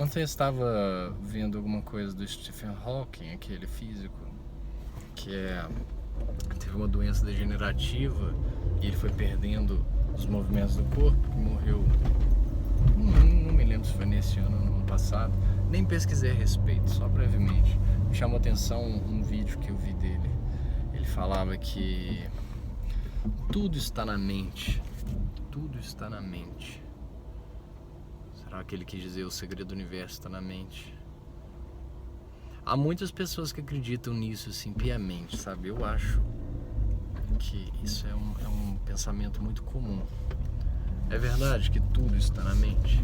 Ontem eu estava vendo alguma coisa do Stephen Hawking, aquele físico, que teve uma doença degenerativa e ele foi perdendo os movimentos do corpo, que morreu, não me lembro se foi nesse ano ou no ano passado, nem pesquisei a respeito, só brevemente. Me chamou a atenção um vídeo que eu vi dele. Ele falava que tudo está na mente, tudo está na mente. Será que ele quis dizer o segredo do universo está na mente? Há muitas pessoas que acreditam nisso assim piamente, sabe? Eu acho que isso é um pensamento muito comum. É verdade que tudo está na mente?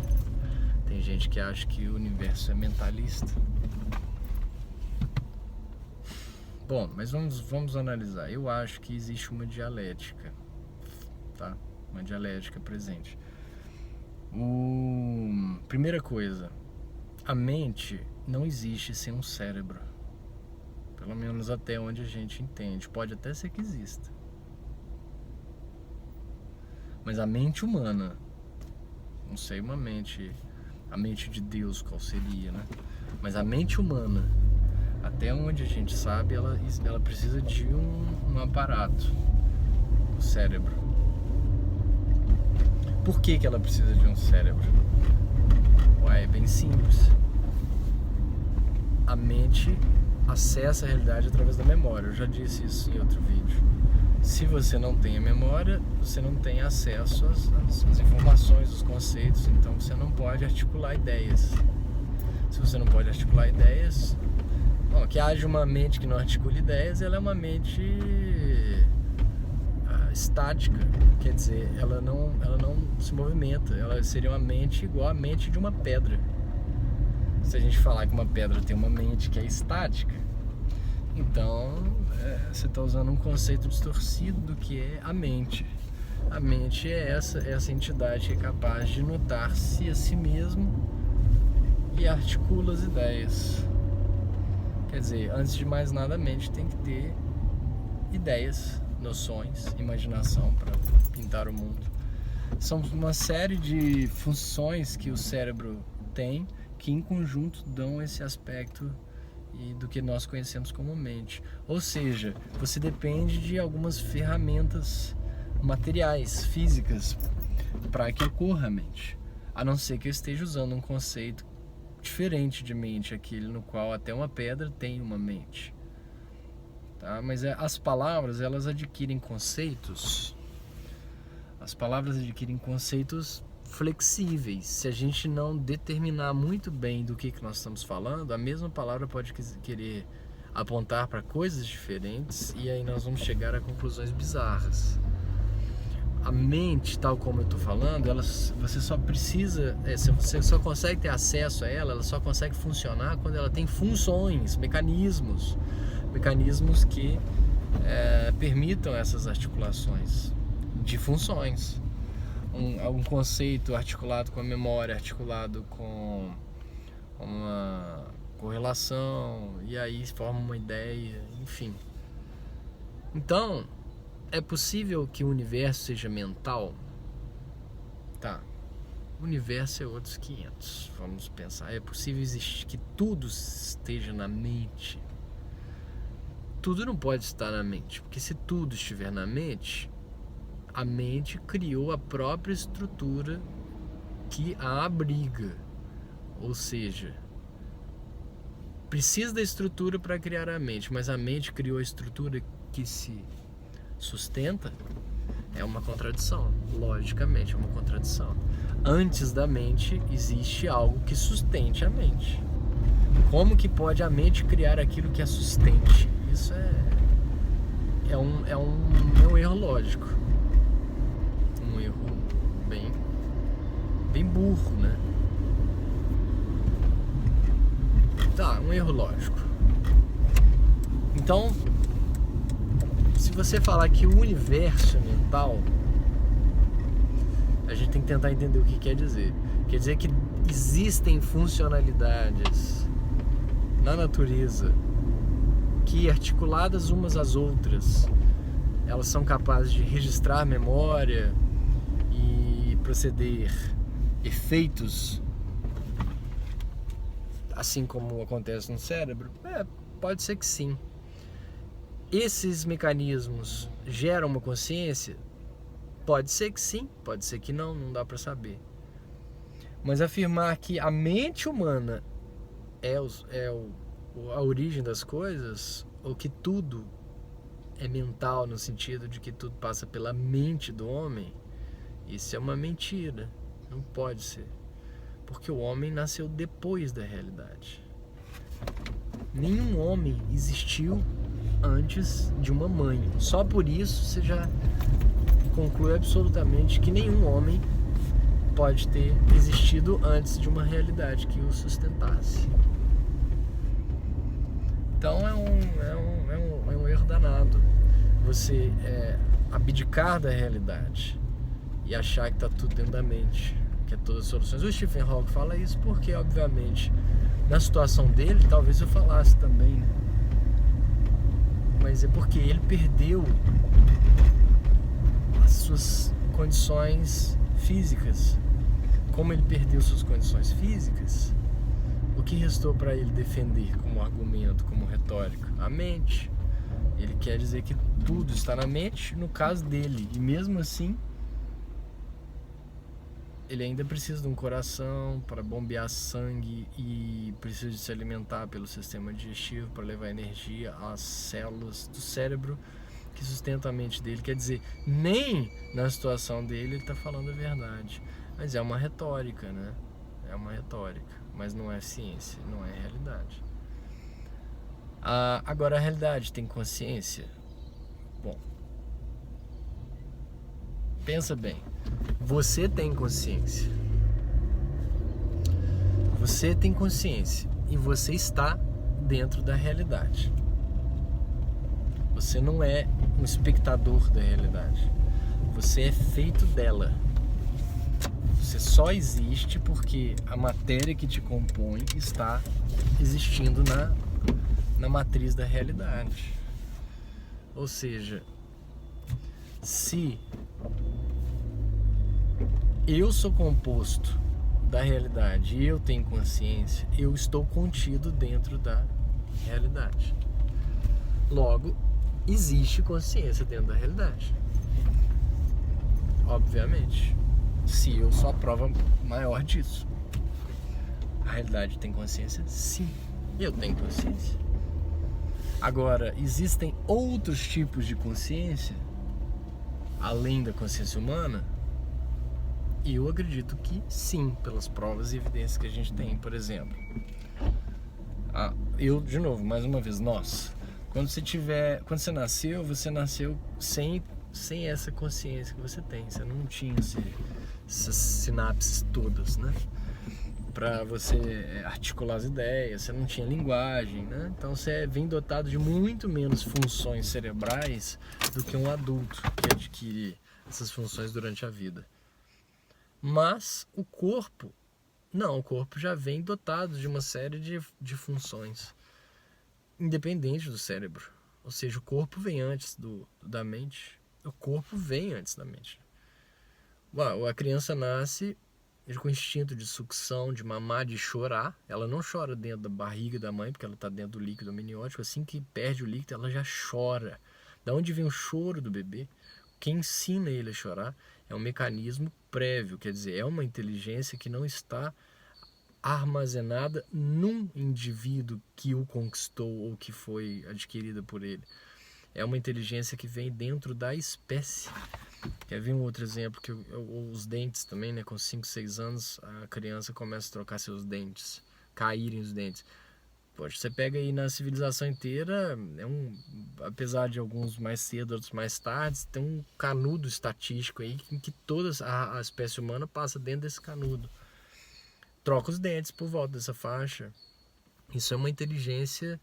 Tem gente que acha que o universo é mentalista. Bom, mas vamos analisar. Eu acho que existe uma dialética, tá? Uma dialética presente. Primeira coisa, a mente não existe sem um cérebro. Pelo menos até onde a gente entende. Pode até ser que exista. Mas a mente humana, não sei a mente de Deus qual seria, né? Mas a mente humana, até onde a gente sabe, ela precisa de um aparato, o cérebro. Por que ela precisa de um cérebro? Ué, é bem simples. A mente acessa a realidade através da memória. Eu já disse isso em outro vídeo. Se você não tem a memória, você não tem acesso às informações, aos conceitos, então você não pode articular ideias. Se você não pode articular ideias, que haja uma mente que não articula ideias, ela é uma mente estática, quer dizer, ela não se movimenta, ela seria uma mente igual à mente de uma pedra. Se a gente falar que uma pedra tem uma mente que é estática, então você está usando um conceito distorcido do que é a mente. A mente é essa entidade que é capaz de notar-se a si mesmo e articula as ideias. Quer dizer, antes de mais nada, a mente tem que ter ideias, noções, imaginação para pintar o mundo. São uma série de funções que o cérebro tem que em conjunto dão esse aspecto do que nós conhecemos como mente. Ou seja, você depende de algumas ferramentas materiais, físicas, para que ocorra a mente. A não ser que eu esteja usando um conceito diferente de mente, aquele no qual até uma pedra tem uma mente. Tá? Mas as palavras, elas adquirem conceitos. As palavras adquirem conceitos flexíveis. Se a gente não determinar muito bem do que nós estamos falando, a mesma palavra pode querer apontar para coisas diferentes e aí nós vamos chegar a conclusões bizarras. A mente, tal como eu estou falando, você só precisa, você só consegue ter acesso a ela só consegue funcionar quando ela tem funções, mecanismos que permitam essas articulações de funções. Um conceito articulado com a memória, articulado com uma correlação, e aí forma uma ideia, enfim. Então, é possível que o universo seja mental? Tá. O universo é outros 500. Vamos pensar. É possível que tudo esteja na mente? Tudo não pode estar na mente, porque se tudo estiver na mente, a mente criou a própria estrutura que a abriga. Ou seja, precisa da estrutura para criar a mente, mas a mente criou a estrutura que se sustenta. É uma contradição, logicamente é uma contradição. Antes da mente existe algo que sustente a mente. Como que pode a mente criar aquilo que a sustente? Isso é um erro lógico, um erro bem burro, né? Tá, um erro lógico. Então, se você falar que o universo é mental, a gente tem que tentar entender o que quer dizer. Quer dizer que existem funcionalidades na natureza que, articuladas umas às outras, elas são capazes de registrar memória e proceder efeitos assim como acontece no cérebro? Pode ser que sim. Esses mecanismos geram uma consciência? Pode ser que sim, pode ser que não dá para saber. Mas afirmar que a mente humana é a origem das coisas, ou que tudo é mental no sentido de que tudo passa pela mente do homem, isso é uma mentira. Não pode ser. Porque o homem nasceu depois da realidade. Nenhum homem existiu antes de uma mãe. Só por isso você já conclui absolutamente que nenhum homem pode ter existido antes de uma realidade que o sustentasse. Então é um erro danado você abdicar da realidade e achar que está tudo dentro da mente, que é todas as soluções. O Stephen Hawking fala isso porque, obviamente, na situação dele, talvez eu falasse também, né? Mas é porque ele perdeu as suas condições físicas. Como ele perdeu suas condições físicas, o que restou para ele defender como argumento, como retórica? A mente. Ele quer dizer que tudo está na mente, no caso dele. E mesmo assim, ele ainda precisa de um coração para bombear sangue e precisa de se alimentar pelo sistema digestivo para levar energia às células do cérebro que sustentam a mente dele. Quer dizer, nem na situação dele ele está falando a verdade. Mas é uma retórica, né? É uma retórica, mas não é ciência, não é realidade. Agora, a realidade tem consciência? Bom, pensa bem. Você tem consciência. Você tem consciência e você está dentro da realidade. Você não é um espectador da realidade. Você é feito dela. Você só existe porque a matéria que te compõe está existindo na matriz da realidade. Ou seja, se eu sou composto da realidade e eu tenho consciência, eu estou contido dentro da realidade. Logo, existe consciência dentro da realidade. Obviamente. Se eu sou a prova maior disso. A realidade tem consciência? Sim, eu tenho consciência. Agora, existem outros tipos de consciência além da consciência humana? E eu acredito que sim, pelas provas e evidências que a gente tem. Por exemplo, de novo, mais uma vez, quando você nasceu sem essa consciência que você tem. Você não tinha essas sinapses todas, né? Para você articular as ideias, você não tinha linguagem, né? Então você vem dotado de muito menos funções cerebrais do que um adulto que adquire essas funções durante a vida. Mas o corpo já vem dotado de uma série de funções, independente do cérebro. Ou seja, o corpo vem antes da mente. O corpo vem antes da mente. A criança nasce com instinto de sucção, de mamar, de chorar. Ela não chora dentro da barriga da mãe, porque ela está dentro do líquido amniótico. Assim que perde o líquido, ela já chora. Da onde vem o choro do bebê? Quem ensina ele a chorar é um mecanismo prévio, quer dizer, é uma inteligência que não está armazenada num indivíduo que o conquistou ou que foi adquirida por ele. É uma inteligência que vem dentro da espécie. Quer ver um outro exemplo? Que os dentes também, né? Com 5, 6 anos, a criança começa a trocar seus dentes, caírem os dentes. Poxa, você pega aí na civilização inteira, apesar de alguns mais cedo, outros mais tarde, tem um canudo estatístico aí em que toda a espécie humana passa dentro desse canudo. Troca os dentes por volta dessa faixa. Isso é uma inteligência.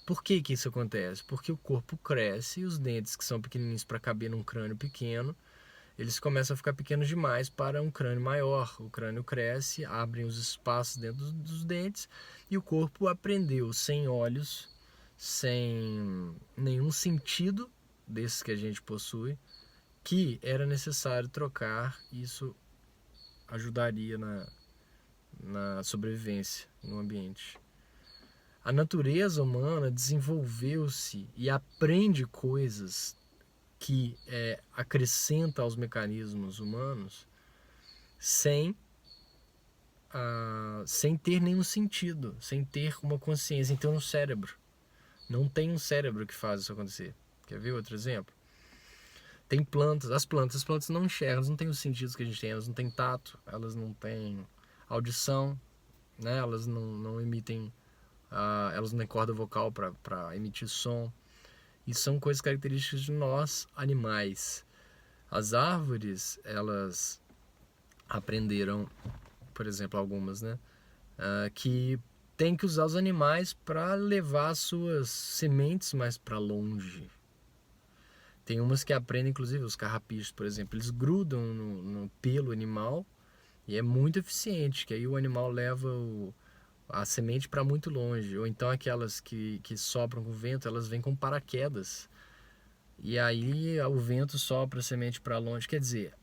Por que isso acontece? Porque o corpo cresce e os dentes, que são pequenininhos para caber num crânio pequeno, eles começam a ficar pequenos demais para um crânio maior. O crânio cresce, abrem os espaços dentro dos dentes e o corpo aprendeu, sem olhos, sem nenhum sentido desses que a gente possui, que era necessário trocar. Isso ajudaria na sobrevivência no ambiente. A natureza humana desenvolveu-se e aprende coisas que acrescenta aos mecanismos humanos sem ter nenhum sentido, sem ter uma consciência, sem ter um cérebro. Não tem um cérebro que faz isso acontecer. Quer ver outro exemplo? Tem plantas, as plantas não enxergam, elas não têm os sentidos que a gente tem, elas não têm tato, elas não têm audição, né? Elas não emitem, elas não têm corda vocal para emitir som. E são coisas características de nós, animais. As árvores, elas aprenderam, por exemplo, algumas, né? Que tem que usar os animais para levar as suas sementes mais para longe. Tem umas que aprendem, inclusive os carrapichos, por exemplo, eles grudam no pelo animal e é muito eficiente, que aí o animal leva a semente para muito longe. Ou então aquelas que sopram com o vento, elas vêm com paraquedas. E aí o vento sopra a semente para longe. Quer dizer,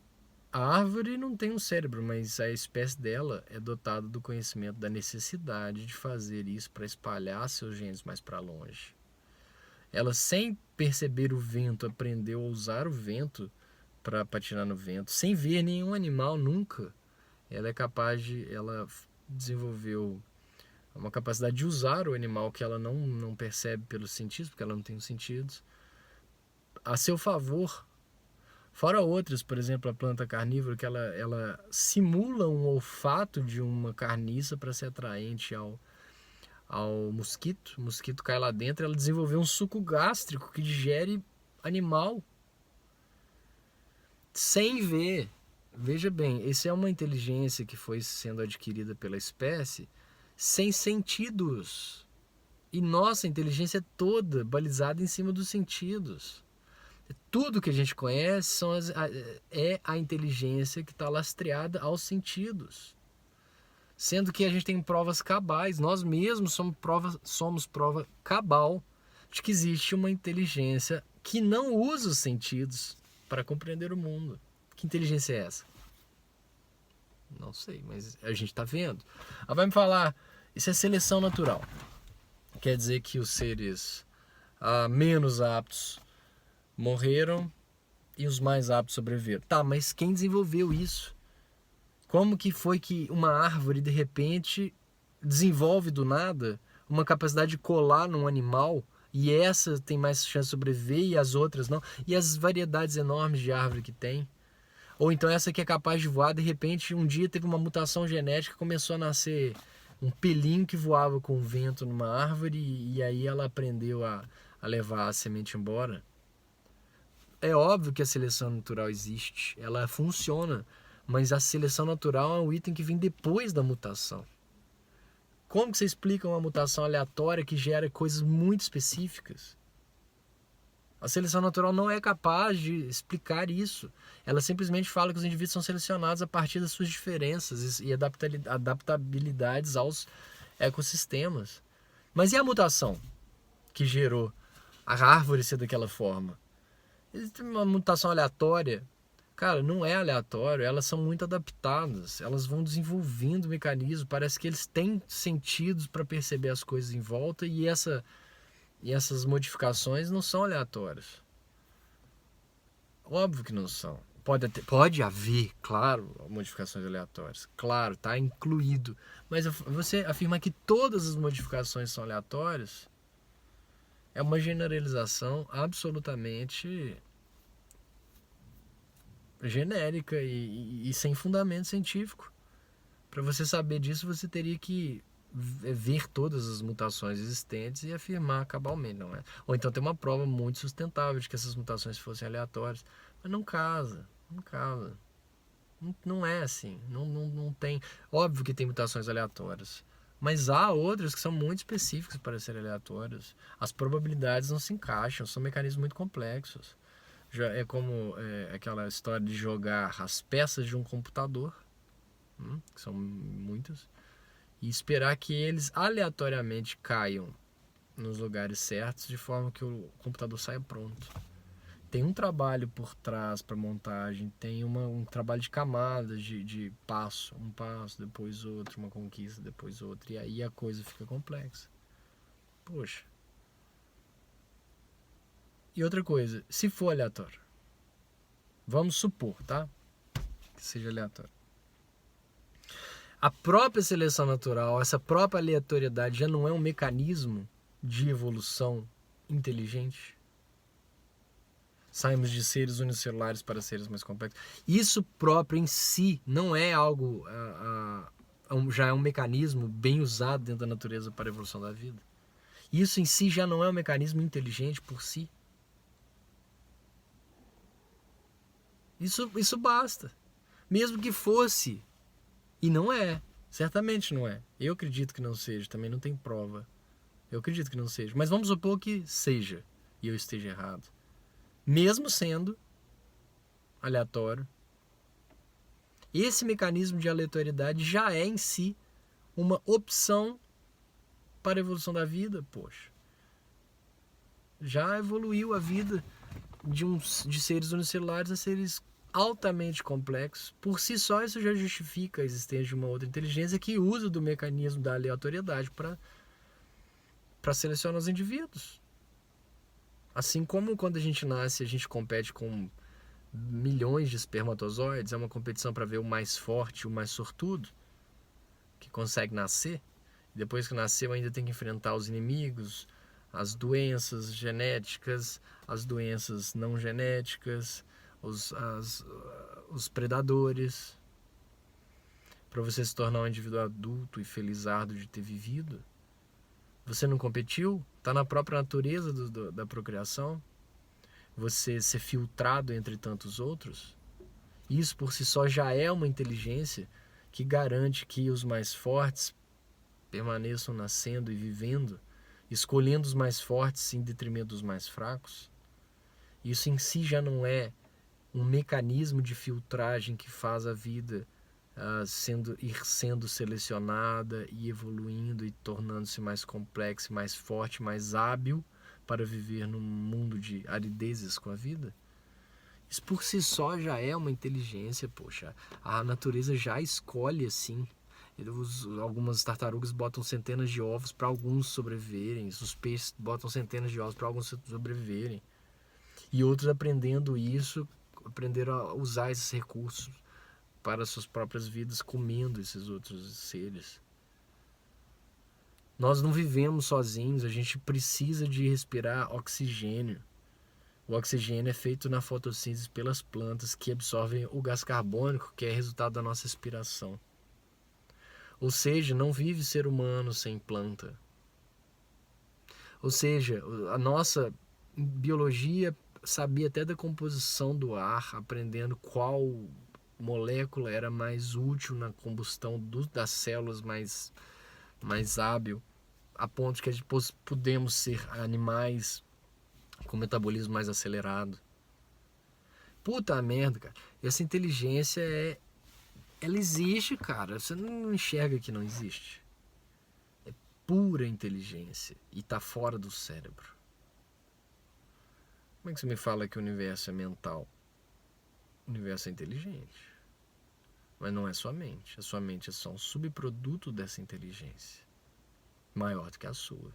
a árvore não tem um cérebro, mas a espécie dela é dotada do conhecimento da necessidade de fazer isso para espalhar seus genes mais para longe. Ela, sem perceber o vento, aprendeu a usar o vento para patinar no vento, sem ver nenhum animal nunca. Ela desenvolveu uma capacidade de usar o animal que ela não percebe pelos sentidos, porque ela não tem os sentidos, a seu favor. Fora outras, por exemplo, a planta carnívora, que ela simula um olfato de uma carniça para ser atraente ao mosquito. O mosquito cai lá dentro, ela desenvolveu um suco gástrico que digere animal sem ver. Veja bem, essa é uma inteligência que foi sendo adquirida pela espécie sem sentidos. E nossa inteligência é toda balizada em cima dos sentidos. Tudo que a gente conhece é a inteligência que está lastreada aos sentidos. Sendo que a gente tem provas cabais, nós mesmos somos prova cabal de que existe uma inteligência que não usa os sentidos para compreender o mundo. Que inteligência é essa? Não sei, mas a gente está vendo. Ela vai me falar, isso é seleção natural. Quer dizer que os seres menos aptos morreram e os mais aptos sobreviveram. Tá, mas quem desenvolveu isso? Como que foi que uma árvore, de repente, desenvolve do nada uma capacidade de colar num animal e essa tem mais chance de sobreviver e as outras não? E as variedades enormes de árvore que tem? Ou então essa que é capaz de voar, de repente, um dia teve uma mutação genética, começou a nascer um pelinho que voava com o vento numa árvore e aí ela aprendeu a levar a semente embora. É óbvio que a seleção natural existe, ela funciona, mas a seleção natural é um item que vem depois da mutação. Como que você explica uma mutação aleatória que gera coisas muito específicas? A seleção natural não é capaz de explicar isso. Ela simplesmente fala que os indivíduos são selecionados a partir das suas diferenças e adaptabilidades aos ecossistemas. Mas e a mutação que gerou a árvore ser daquela forma? Existe uma mutação aleatória. Cara, não é aleatório, elas são muito adaptadas, elas vão desenvolvendo mecanismos, parece que eles têm sentidos para perceber as coisas em volta e essas modificações não são aleatórias. Óbvio que não são. Pode haver, claro, modificações aleatórias, claro, está incluído, mas você afirmar que todas as modificações são aleatórias é uma generalização absolutamente genérica e sem fundamento científico. Para você saber disso, você teria que ver todas as mutações existentes e afirmar cabalmente, não é? Ou então ter uma prova muito sustentável de que essas mutações fossem aleatórias. Mas não casa. Não é assim. Não tem. Óbvio que tem mutações aleatórias. Mas há outras que são muito específicas para serem aleatórias. As probabilidades não se encaixam, são mecanismos muito complexos. Já é como aquela história de jogar as peças de um computador, que são muitas, e esperar que eles aleatoriamente caiam nos lugares certos de forma que o computador saia pronto. Tem um trabalho por trás para montagem, tem um trabalho de camadas, de passo, um passo, depois outro, uma conquista, depois outra, e aí a coisa fica complexa. Poxa. E outra coisa, se for aleatório, vamos supor, tá? Que seja aleatório. A própria seleção natural, essa própria aleatoriedade já não é um mecanismo de evolução inteligente? Saímos de seres unicelulares para seres mais complexos. Isso próprio em si não é algo, já é um mecanismo bem usado dentro da natureza para a evolução da vida. Isso em si já não é um mecanismo inteligente por si. Isso basta. Mesmo que fosse. E não é. Certamente não é. Eu acredito que não seja. Também não tem prova. Eu acredito que não seja. Mas vamos supor que seja. E eu esteja errado. Mesmo sendo aleatório, esse mecanismo de aleatoriedade já é em si uma opção para a evolução da vida. Poxa. Já evoluiu a vida de seres unicelulares a seres altamente complexos. Por si só, isso já justifica a existência de uma outra inteligência que usa do mecanismo da aleatoriedade para selecionar os indivíduos. Assim como quando a gente nasce, a gente compete com milhões de espermatozoides, é uma competição para ver o mais forte, o mais sortudo, que consegue nascer. Depois que nasceu, ainda tem que enfrentar os inimigos, as doenças genéticas, as doenças não genéticas, os predadores. Para você se tornar um indivíduo adulto e felizardo de ter vivido, você não competiu? Está na própria natureza da procriação. Você ser filtrado entre tantos outros. Isso por si só já é uma inteligência que garante que os mais fortes permaneçam nascendo e vivendo, escolhendo os mais fortes em detrimento dos mais fracos. Isso em si já não é um mecanismo de filtragem que faz a vida ir sendo selecionada e evoluindo e tornando-se mais complexa, mais forte, mais hábil para viver num mundo de aridezes com a vida? Isso por si só já é uma inteligência, poxa. A natureza já escolhe assim. Algumas tartarugas botam centenas de ovos para alguns sobreviverem. Os peixes botam centenas de ovos para alguns sobreviverem. E outros aprenderam a usar esses recursos para suas próprias vidas, comendo esses outros seres. Nós não vivemos sozinhos, a gente precisa de respirar oxigênio. O oxigênio é feito na fotossíntese pelas plantas que absorvem o gás carbônico, que é resultado da nossa respiração. Ou seja, não vive ser humano sem planta. Ou seja, a nossa biologia sabia até da composição do ar, aprendendo qual molécula era mais útil na combustão das células mais hábil, a ponto que podemos ser animais com metabolismo mais acelerado. Puta merda, cara. Essa inteligência ela existe, cara. Você não enxerga que não existe. É pura inteligência e tá fora do cérebro. Como é que você me fala que o universo é mental? O universo é inteligente. Mas não é sua mente. A sua mente é só um subproduto dessa inteligência. Maior do que a sua.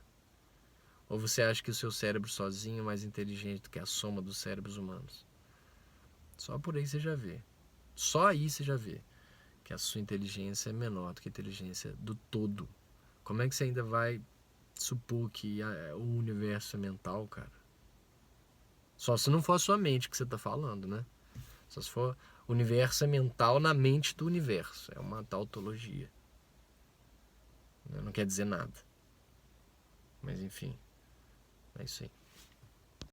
Ou você acha que o seu cérebro sozinho é mais inteligente do que a soma dos cérebros humanos? Só por aí você já vê. Só aí você já vê que a sua inteligência é menor do que a inteligência do todo. Como é que você ainda vai supor que o universo é mental, cara? Só se não for a sua mente que você está falando, né? Só se for o universo é mental na mente do universo. É uma tautologia. Não quer dizer nada. Mas enfim, é isso aí.